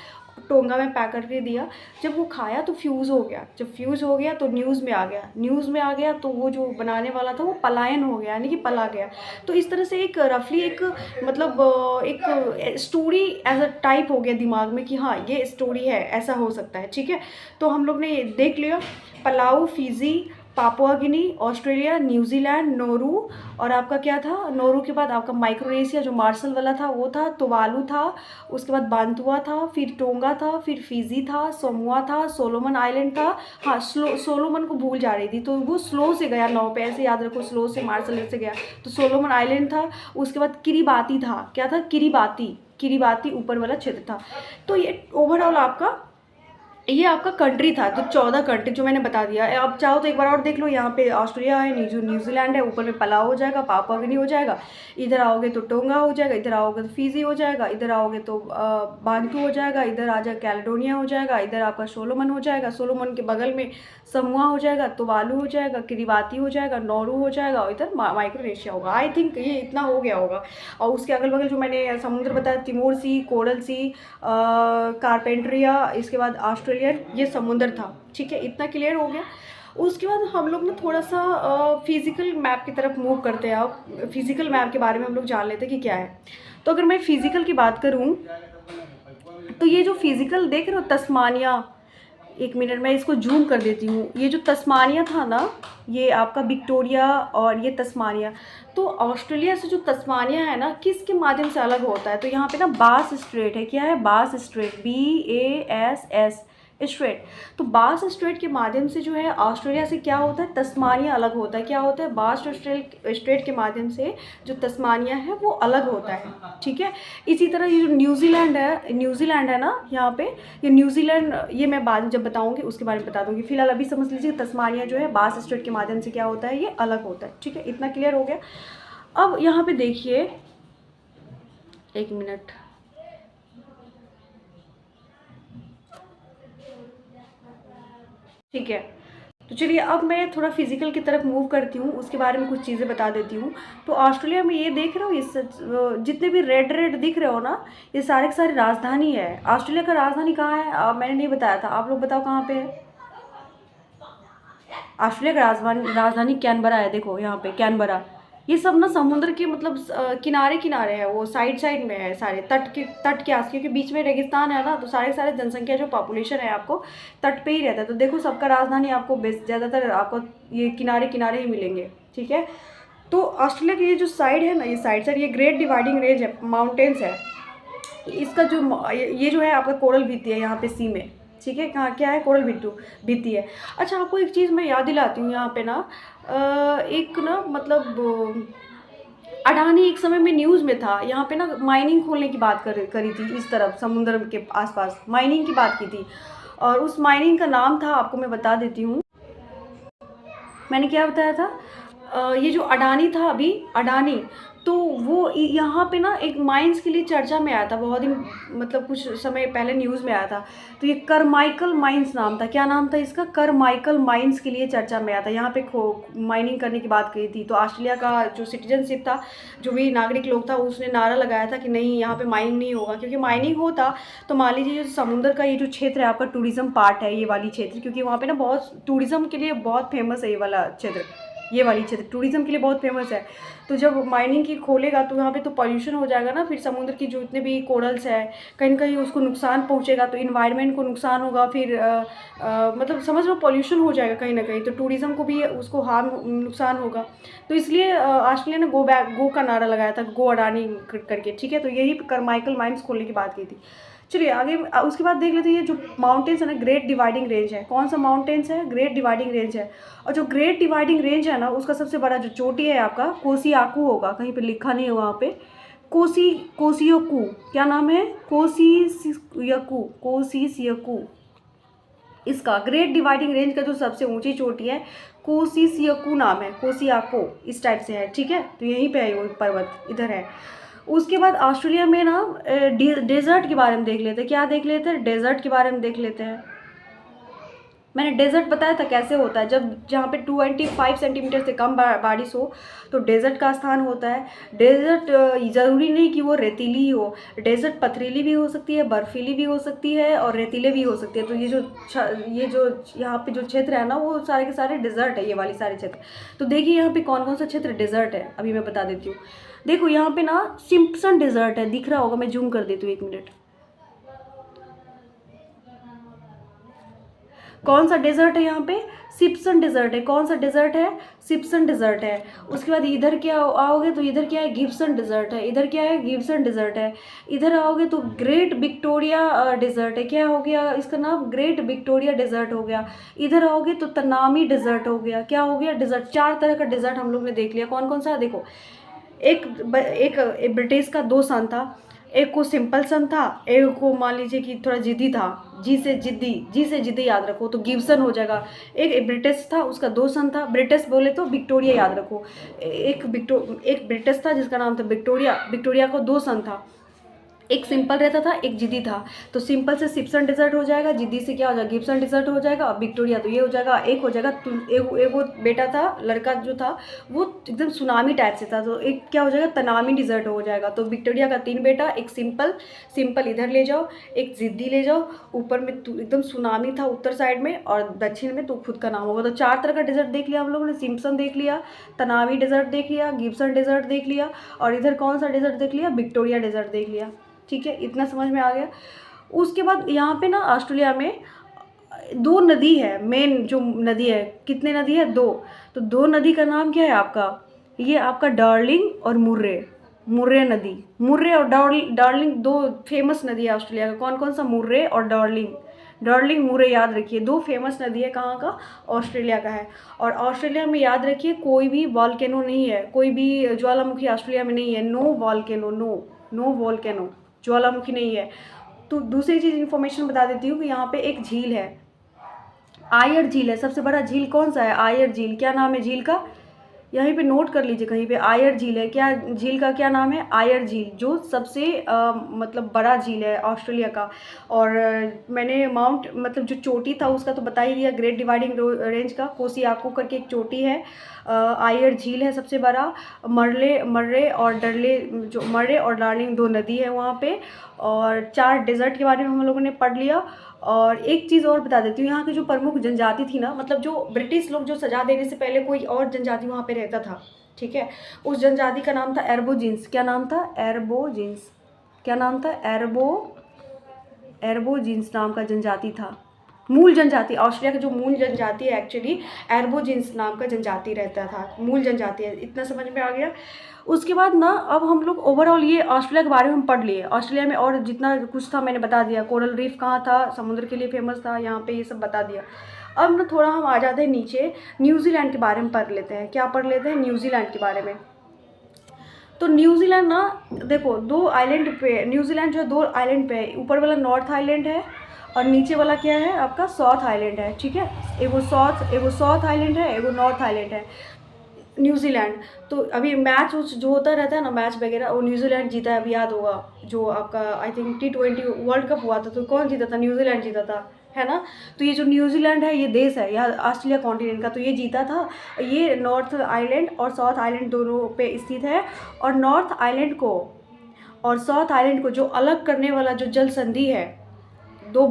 टोंगा में पैक करके दिया। जब वो खाया तो फ्यूज़ हो गया, जब फ्यूज़ हो गया तो न्यूज़ में आ गया, तो वो जो बनाने वाला था वो पलायन हो गया, यानी कि पला गया। तो इस तरह से एक रफली एक मतलब एक स्टोरी एज अ टाइप हो गया दिमाग में कि हाँ ये स्टोरी है, ऐसा हो सकता है, ठीक है। तो हम लोग ने ये देख लिया, पलाऊ, फिजी, पापुआ गिनी, ऑस्ट्रेलिया, न्यूजीलैंड, नोरू, और आपका क्या था, नोरू के बाद आपका माइक्रोनेशिया जो मार्शल वाला था वो था, तुवालू था, उसके बाद बांतुआ था, फिर टोंगा था, फिर फिजी था, सोमुआ था, सोलोमन आइलैंड था। हाँ, सोलोमन को भूल जा रही थी, तो वो स्लो से गया नाव पे, ऐसे याद रखो, स्लो से मार्शल से गया, तो सोलोमन आइलैंड था। उसके बाद किरीबाती था, क्या था, किरीबाती ऊपर वाला क्षेत्र था। तो ये ओवरऑल ये आपका कंट्री था, तो 14 कंट्री जो मैंने बता दिया। आप चाहो तो एक बार और देख लो, यहाँ पे ऑस्ट्रेलिया है, न्यूजीलैंड है, ऊपर में पलाव हो जाएगा, पापुआ गिनी हो जाएगा, इधर आओगे तो टोंगा हो जाएगा, इधर आओगे तो फिजी हो जाएगा, इधर आओगे तो बांतू हो जाएगा, इधर आ जाएगा कैलेडोनिया हो जाएगा, इधर आपका सोलोमन हो जाएगा, सोलोमन के बगल में समूआ हो जाएगा, तुवालू हो जाएगा, किरीबाती हो जाएगा, नौरू हो जाएगा, और इधर माइक्रोनेशिया होगा। आई थिंक ये इतना हो गया होगा। और उसके अगल बगल जो मैंने समुद्र बताया, तिमोर सी, कोरल सी, कारपेंट्रिया, इसके बाद ऑस्ट्रेलियन, ये समुद्र था, ठीक है। इतना क्लियर हो गया। उसके बाद हम लोग ना थोड़ा सा फिज़िकल मैप की तरफ मूव करते हैं। अब फिज़िकल मैप के बारे में हम लोग जान लेते हैं कि क्या है। तो अगर मैं फ़िज़िकल की बात करूँ तो ये जो फिज़िकल देख रहे हो तस्मानिया, एक मिनट मैं इसको जूम कर देती हूँ। ये जो तस्मानिया था ना, ये आपका विक्टोरिया और ये तस्मानिया, तो ऑस्ट्रेलिया से जो तस्मानिया है ना, किसके माध्यम से अलग होता है, तो यहाँ पे ना बास स्ट्रेट है, क्या है, बास स्ट्रेट, BASS स्ट्रेट। तो बास स्ट्रेट के माध्यम से जो है ऑस्ट्रेलिया से क्या होता है, तस्मानिया अलग होता है। क्या होता है, बास स्ट्रेट के माध्यम से जो तस्मानिया है वो अलग होता है, ठीक है। इसी तरह ये जो न्यूजीलैंड है ना, यहाँ पे ये न्यूजीलैंड, ये मैं बाद में जब बताऊंगी उसके बारे में बता दूंगी। फिलहाल अभी समझ लीजिए तस्मानिया जो है बास स्ट्रेट के माध्यम से क्या होता है, ये अलग होता है, ठीक है। इतना क्लियर हो गया। अब यहाँ पे देखिए, एक मिनट, ठीक है। तो चलिए अब मैं थोड़ा फिजिकल की तरफ मूव करती हूँ, उसके बारे में कुछ चीज़ें बता देती हूँ। तो ऑस्ट्रेलिया में ये देख रहे हो, ये जितने भी रेड रेड दिख रहे हो ना, ये सारे के सारे राजधानी है। ऑस्ट्रेलिया का राजधानी कहाँ है, मैंने नहीं बताया था, आप लोग बताओ कहाँ पे है। ऑस्ट्रेलिया का राजधानी कैनबरा है, देखो यहाँ पे कैनबरा। ये सब ना समुद्र के मतलब किनारे किनारे है, वो साइड साइड में है, सारे तट के आस, क्योंकि बीच में रेगिस्तान है ना, तो सारे जनसंख्या जो पॉपुलेशन है आपको तट पे ही रहता है। तो देखो सबका राजधानी आपको ज़्यादातर आपको ये किनारे किनारे ही मिलेंगे, ठीक है। तो ऑस्ट्रेलिया की ये जो साइड है ना, ये साइड ये ग्रेट डिवाइडिंग रेंज है, माउंटेन्स है। इसका जो ये जो है आपका कोरल भित्ति है यहाँ पे सी में, ठीक है। कहाँ क्या है, कोरल भित्ति है। अच्छा, आपको एक चीज़ मैं याद दिलाती हूँ, यहाँ पे ना एक ना मतलब अडानी एक समय में न्यूज़ में था, यहाँ पे ना माइनिंग खोलने की बात करी थी, इस तरफ समुद्र के आसपास माइनिंग की बात की थी, और उस माइनिंग का नाम था, आपको मैं बता देती हूँ, मैंने क्या बताया था, ये जो अडानी था, अभी अडानी, तो वो यहाँ पे ना एक माइंस के लिए चर्चा में आया था, बहुत ही मतलब कुछ समय पहले न्यूज़ में आया था। तो ये करमाइकल माइंस नाम था, क्या नाम था इसका, करमाइकल माइंस के लिए चर्चा में आया था। यहाँ पे माइनिंग करने की बात कही थी, तो ऑस्ट्रेलिया का जो सिटीजनशिप था, जो भी नागरिक लोग था, उसने नारा लगाया था कि नहीं, यहाँ पे माइनिंग नहीं होगा, क्योंकि माइनिंग होता तो मान लीजिए जो समुद्र का ये जो क्षेत्र है आपका, टूरिज्म पार्ट है ये वाली क्षेत्र, क्योंकि वहाँ पे ना बहुत टूरिज्म के लिए बहुत फेमस है ये वाला क्षेत्र, ये वाली क्षेत्र टूरिज़्म के लिए बहुत फेमस है। तो जब माइनिंग की खोलेगा तो यहाँ पे तो पॉल्यूशन हो जाएगा ना, फिर समुद्र की जो इतने भी कोरल्स है कहीं ना कहीं उसको नुकसान पहुँचेगा, तो इन्वायरमेंट को नुकसान होगा, फिर मतलब समझ लो पॉल्यूशन हो जाएगा कहीं ना कहीं, तो टूरिज़्म को भी उसको नुकसान होगा। तो इसलिए ऑस्ट्रेलिया ने गो बैक गो का नारा लगाया था, गो अडानी करके, ठीक है। तो यही करमाइकल माइंस खोलने की बात की थी। चलिए आगे उसके बाद देख लेते हैं, ये जो माउंटेन्स है ना, ग्रेट डिवाइडिंग रेंज है। कौन सा माउंटेन्स है? ग्रेट डिवाइडिंग रेंज है। और जो ग्रेट डिवाइडिंग रेंज है ना, उसका सबसे बड़ा जो चोटी है आपका कोसियाकू होगा, कहीं पे लिखा नहीं है वहाँ पे। कोसियोकू, क्या नाम है? कोसिसियकू। इसका ग्रेट डिवाइडिंग रेंज का जो सबसे ऊंची चोटी है कोसिसियकू नाम है, कोसियाको इस टाइप से है, ठीक है। तो यहीं पे है वो पर्वत, इधर है। उसके बाद ऑस्ट्रेलिया में ना डेजर्ट के बारे में देख लेते हैं। क्या देख लेते हैं? डेजर्ट के बारे में देख लेते हैं। मैंने डेजर्ट बताया था कैसे होता है, जब जहाँ पे 25 सेंटीमीटर से कम बारिश हो तो डेजर्ट का स्थान होता है। डेजर्ट ज़रूरी नहीं कि वो रेतीली ही हो, डेजर्ट पथरीली भी हो सकती है, बर्फीली भी हो सकती है और रेतीले भी हो सकती है। तो ये जो यहाँ पे जो क्षेत्र है ना, वो सारे के सारे डेजर्ट है, ये वाली सारे क्षेत्र। तो देखिए यहाँ पे कौन कौन सा क्षेत्र डेजर्ट है, अभी मैं बता देती हूँ। देखो यहाँ पे ना सिम्पसन डेजर्ट है, दिख रहा होगा, मैं जूम कर देती हूँ, 1 मिनट। कौन सा डेजर्ट है यहाँ पे? सिप्सन डेजर्ट है। कौन सा डेजर्ट है? सिप्सन डेजर्ट है। उसके बाद इधर क्या आओगे तो इधर क्या है? गिब्सन डेजर्ट है। इधर क्या है? गिब्सन डेजर्ट है। इधर आओगे तो ग्रेट विक्टोरिया डेजर्ट है। क्या हो गया इसका नाम? ग्रेट विक्टोरिया डेजर्ट हो गया। इधर आओगे तो तनामी डेजर्ट हो गया। क्या हो गया? डेजर्ट। 4 तरह का डेजर्ट हम लोग ने देख लिया। कौन कौन सा? देखो, एक ब्रिटिश का 2 सन था, एक को सिंपल सन था, एक को मान लीजिए कि थोड़ा जिद्दी था, जी से जिद्दी याद रखो तो गिब्सन हो जाएगा। एक ब्रिटिश था, उसका 2 सन था, ब्रिटिश बोले तो विक्टोरिया याद रखो। एक ब्रिटिश था जिसका नाम था विक्टोरिया को 2 सन था, एक सिंपल रहता था, एक जिद्दी था। तो सिंपल से सिप्सन डेजर्ट हो जाएगा, जिद्दी से क्या हो जाएगा? गिब्सन डेजर्ट हो जाएगा, और विक्टोरिया तो ये हो जाएगा। एक हो जाएगा एक वो बेटा था, लड़का जो था वो एकदम सुनामी टाइप से था, तो एक क्या हो जाएगा? तनामी डेजर्ट हो जाएगा। तो विक्टोरिया का 3 बेटा, एक सिंपल इधर ले जाओ, एक जिद्दी ले जाओ, ऊपर में एकदम सुनामी था उत्तर साइड में, और दक्षिण में तो खुद का नाम होगा। तो 4 तरह का डेजर्ट देख लिया हम लोगों ने। सिम्पसन देख लिया, तनामी डेजर्ट देख लिया, गिब्सन डेजर्ट देख लिया, और इधर कौन सा डेजर्ट देख लिया? विक्टोरिया डेजर्ट देख लिया, ठीक है। इतना समझ में आ गया। उसके बाद यहाँ पे ना ऑस्ट्रेलिया में 2 नदी है, मेन जो नदी है। कितने नदी है? 2। तो 2 नदी का नाम क्या है आपका? ये आपका डार्लिंग और मुर्रे नदी। मुर्रे और डार्लिंग 2 फेमस नदी है ऑस्ट्रेलिया का। कौन कौन सा? मुर्रे और डार्लिंग मुर्रे याद रखिए, 2 फेमस नदी है। कहाँ का? ऑस्ट्रेलिया का है। और ऑस्ट्रेलिया में याद रखिए कोई भी वॉल्केनो नहीं है, कोई भी ज्वालामुखी ऑस्ट्रेलिया में नहीं है। नो वॉल्केनो, नो वॉल्केनो, ज्वालामुखी नहीं है। तो दूसरी चीज़ इन्फॉर्मेशन बता देती हूँ कि यहाँ पे एक झील है, आयर झील है। सबसे बड़ा झील कौन सा है? आयर झील। क्या नाम है झील का? यहीं पे नोट कर लीजिए कहीं पे, आयर झील है। क्या झील का क्या नाम है? आयर झील, जो सबसे मतलब बड़ा झील है ऑस्ट्रेलिया का। और मैंने माउंट मतलब जो चोटी था उसका तो बता ही दिया, ग्रेट डिवाइडिंग रेंज का कोसियाकू करके एक चोटी है। आयर झील है सबसे बड़ा। मर्रे और डार्लिंग 2 नदी है वहाँ पे। और 4 डेजर्ट के बारे में हम लोगों ने पढ़ लिया। और एक चीज़ और बता देती हूँ, यहाँ की जो प्रमुख जनजाति थी ना, मतलब जो ब्रिटिश लोग जो सजा देने से पहले कोई और जनजाति वहाँ पे रहता था, ठीक है। उस जनजाति का नाम था एर्बोजिन्स। क्या नाम था? एर्बोजिन्स। क्या नाम था? एर्बोजिन्स नाम का जनजाति था। मूल जनजाति ऑस्ट्रेलिया का जो मूल जनजाति है एक्चुअली एर्बोजिन्स नाम का जनजाति रहता था, मूल जनजाति है। इतना समझ में आ गया। उसके बाद ना अब हम लोग ओवरऑल ये ऑस्ट्रेलिया के बारे में हम पढ़ लिए। ऑस्ट्रेलिया में और जितना कुछ था मैंने बता दिया। कोरल रीफ कहाँ था, समुद्र के लिए फेमस था, यहाँ पे ये सब बता दिया। अब ना थोड़ा हम आ जाते हैं नीचे, न्यूजीलैंड के बारे में पढ़ लेते हैं। क्या पढ़ लेते हैं? न्यूजीलैंड के बारे में। तो न्यूजीलैंड ना देखो 2 आइलैंड पे, न्यूजीलैंड जो है 2 आइलैंड पे है। ऊपर वाला नॉर्थ आइलैंड है और नीचे वाला क्या है आपका? साउथ आइलैंड है, ठीक है। एगो साउथ आइलैंड है, एगो नॉर्थ आइलैंड है न्यूजीलैंड। तो अभी मैच जो होता रहता है ना, मैच वगैरह, वो न्यूजीलैंड जीता है। अभी याद होगा जो आपका I think T20 world cup हुआ था, तो कौन जीता था? न्यूजीलैंड जीता था, है ना। तो ये जो न्यूजीलैंड है ये देश है, यह ऑस्ट्रेलिया कॉन्टिनेंट का, तो ये जीता था। ये नॉर्थ आइलैंड और साउथ आइलैंड दोनों पे स्थित है। और नॉर्थ आइलैंड को और साउथ आइलैंड को जो अलग करने वाला जो जल संधि है, दो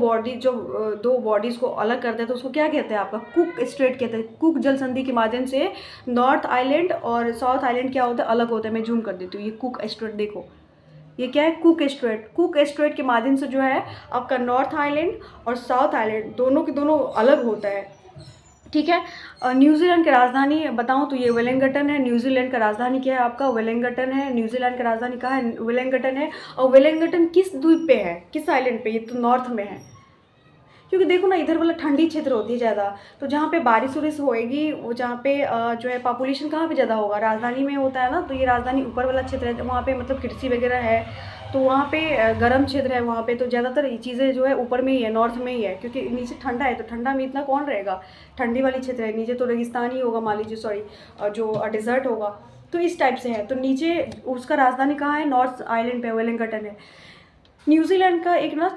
बॉडीज़ को अलग करता है तो उसको क्या कहते हैं? आपका कुक स्ट्रेट कहते हैं। कुक जल संधि के माध्यम से नॉर्थ आइलैंड और साउथ आइलैंड क्या होता है? अलग होता है। मैं जूम कर देती हूँ, ये कुक स्ट्रेट देखो, ये क्या है? Cook straight. कुक स्ट्रेट के माध्यम से जो है आपका नॉर्थ आइलैंड और साउथ आइलैंड दोनों के दोनों अलग होता है, ठीक है। न्यूजीलैंड की राजधानी बताऊं तो ये वेलिंगटन है। न्यूजीलैंड का राजधानी क्या है? आपका वेलिंगटन है। न्यूजीलैंड का राजधानी कहाँ है? वेलिंगटन है। और वेलिंगटन किस द्वीप पे है, किस आइलैंड पे? ये तो नॉर्थ में है, क्योंकि देखो ना इधर वाला ठंडी क्षेत्र होती है ज़्यादा, तो जहाँ पे बारिश उरिश होएगी वो जहाँ पे जो है पॉपुलेशन कहाँ पे ज़्यादा होगा? राजधानी में होता है ना। तो ये राजधानी ऊपर वाला क्षेत्र है, वहाँ पे मतलब कृषि वगैरह है, तो वहाँ पे गर्म क्षेत्र है वहाँ पे, तो ज़्यादातर ये चीज़ें जो है ऊपर में ही है, नॉर्थ में ही है, क्योंकि नीचे ठंडा है, तो ठंडा में इतना कौन रहेगा? ठंडी वाली क्षेत्र है, नीचे तो रेगिस्तान ही होगा, मान लीजिए, सॉरी, जो डिज़र्ट होगा, तो इस टाइप से है। तो नीचे उसका राजधानी कहाँ है? नॉर्थ आइलैंड पे वेलिंगटन है। न्यूजीलैंड का एक ना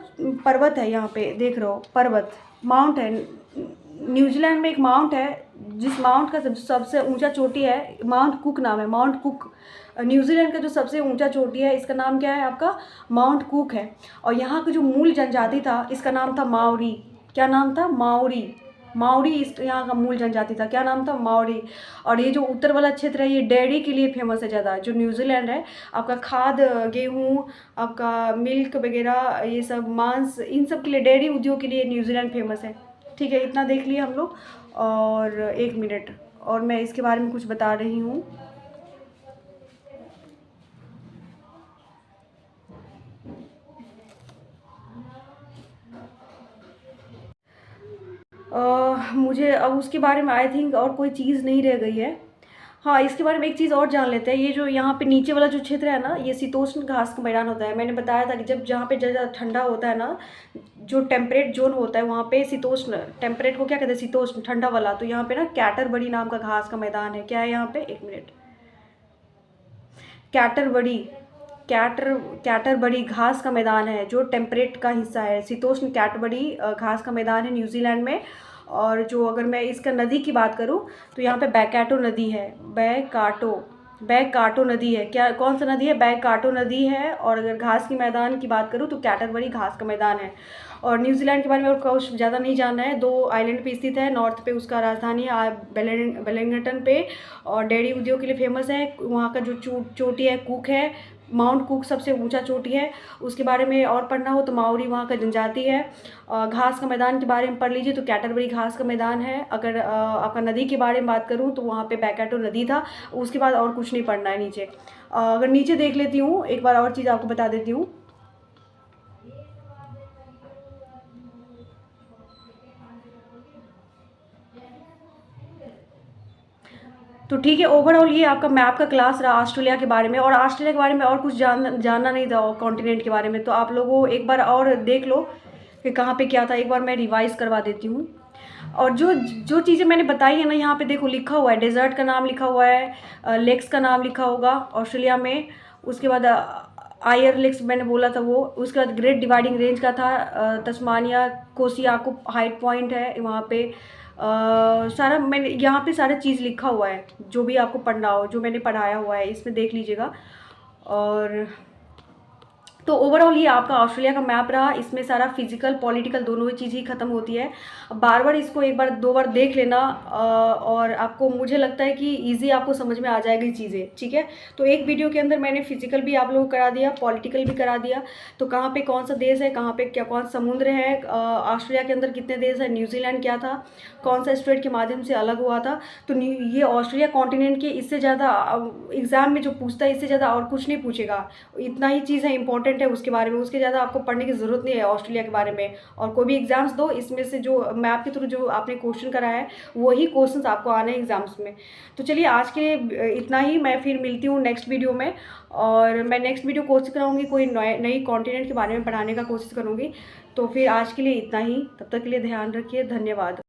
पर्वत है, यहाँ पे देख रहे हो पर्वत, माउंट है। न्यूजीलैंड में एक माउंट है, जिस माउंट का सबसे ऊंचा चोटी है, माउंट कुक नाम है, माउंट कुक। न्यूजीलैंड का जो सबसे ऊंचा चोटी है इसका नाम क्या है? आपका माउंट कुक है। और यहाँ का जो मूल जनजाति था इसका नाम था माओरी। क्या नाम था? माओरी। माओरी इस यहाँ का मूल जनजाति था। क्या नाम था? माओरी। और ये जो उत्तर वाला क्षेत्र है ये डेयरी के लिए फेमस है ज़्यादा। जो न्यूजीलैंड है आपका खाद, गेहूँ, आपका मिल्क वगैरह, ये सब मांस, इन सब के लिए, डेयरी उद्योग के लिए न्यूजीलैंड फेमस है, ठीक है। इतना देख लिए हम लोग। और एक मिनट, और मैं इसके बारे में कुछ बता रही हूँ। मुझे अब उसके बारे में आई थिंक और कोई चीज़ नहीं रह गई है। हाँ, इसके बारे में एक चीज़ और जान लेते हैं। ये जो यहाँ पे नीचे वाला जो क्षेत्र है ना, ये शीतोष्ण घास का मैदान होता है। मैंने बताया था कि जब जहाँ पे ज़्यादा ठंडा होता है ना, जो टेम्परेट जोन होता है वहाँ पे शीतोष्ण, टेम्परेट को क्या कहते हैं? शीतोष्ण, ठंडा वाला। तो यहाँ पे ना कैटरबरी नाम का घास का मैदान है। क्या है यहाँ पे? एक मिनट, कैटरबरी, कैटरबरी घास का मैदान है जो टेम्परेट का हिस्सा है। शीतोष्ण कैटरबरी घास का मैदान है न्यूजीलैंड में। और जो अगर मैं इसका नदी की बात करूँ तो यहाँ पे बैकाटो नदी है। बैकाटो नदी है। क्या, कौन सा नदी है? बैकाटो नदी है। और अगर घास के मैदान की बात करूँ तो कैटरबरी घास का मैदान है। और न्यूजीलैंड के बारे में और कुछ ज़्यादा नहीं जानना है। 2 आइलैंड पे स्थित है। नॉर्थ पे उसका राजधानी है वेलिंगटन पे, और डेयरी उद्योग के लिए फेमस है। वहाँ का जो चोटी है कुक है, माउंट कुक सबसे ऊंचा चोटी है। उसके बारे में और पढ़ना हो तो माओरी वहाँ का जनजाति है। घास का मैदान के बारे में पढ़ लीजिए तो कैटरबरी घास का मैदान है। अगर आपका नदी के बारे में बात करूँ तो वहाँ पे बैकाटो नदी था। उसके बाद और कुछ नहीं पढ़ना है नीचे। अगर नीचे देख लेती हूँ, एक बार और चीज़ आपको बता देती हूँ। तो ठीक है, ओवरऑल ये आपका मैप का क्लास रहा ऑस्ट्रेलिया के बारे में। और ऑस्ट्रेलिया के बारे में और कुछ जानना नहीं था कॉन्टिनेंट के बारे में, तो आप लोगों एक बार और देख लो कि कहाँ पे क्या था। एक बार मैं रिवाइज करवा देती हूँ। और जो जो चीज़ें मैंने बताई है ना, यहाँ पे देखो लिखा हुआ है, डेजर्ट का नाम लिखा हुआ है, लेक्स का नाम लिखा होगा ऑस्ट्रेलिया में। उसके बाद आयर लेक्स मैंने बोला था वो। उसके बाद ग्रेट डिवाइडिंग रेंज का था, तस्मानिया कोसियाकू हाइट पॉइंट है वहाँ पे। सारा मैंने यहाँ पे सारा चीज़ लिखा हुआ है, जो भी आपको पढ़ना हो, जो मैंने पढ़ाया हुआ है इसमें देख लीजिएगा। और तो ओवरऑल ये आपका ऑस्ट्रेलिया का मैप रहा। इसमें सारा फिजिकल पॉलिटिकल दोनों ही चीज़ ही खत्म होती है। बार बार इसको एक बार 2 बार देख लेना, और आपको, मुझे लगता है कि इजी आपको समझ में आ जाएगी चीज़ें, ठीक है। तो एक वीडियो के अंदर मैंने फिजिकल भी आप लोगों को करा दिया, पॉलिटिकल भी करा दिया। तो कहाँ पे कौन सा देश है, कहाँ पे क्या, कौन सा समुद्र है, ऑस्ट्रेलिया के अंदर कितने देश है, न्यूजीलैंड क्या था, कौन सा स्ट्रेट के माध्यम से अलग हुआ था। तो ये ऑस्ट्रेलिया कॉन्टिनेंट के, इससे ज़्यादा एग्ज़ाम में जो पूछता है इससे ज़्यादा और कुछ नहीं पूछेगा। इतना ही चीज़ है इंपॉर्टेंट है उसके बारे में, उसके ज़्यादा आपको पढ़ने की ज़रूरत नहीं है ऑस्ट्रेलिया के बारे में। और कोई भी एग्जाम्स दो, इसमें से जो मैप के थ्रू जो आपने क्वेश्चन करा है वही क्वेश्चंस आपको आने हैं एग्जाम्स में। तो चलिए आज के लिए इतना ही। मैं फिर मिलती हूँ नेक्स्ट वीडियो में, और मैं नेक्स्ट वीडियो कोशिश कराऊंगी कोई नई कॉन्टिनेंट के बारे में पढ़ाने का कोशिश करूँगी। तो फिर आज के लिए इतना ही, तब तक के लिए ध्यान रखिए, धन्यवाद।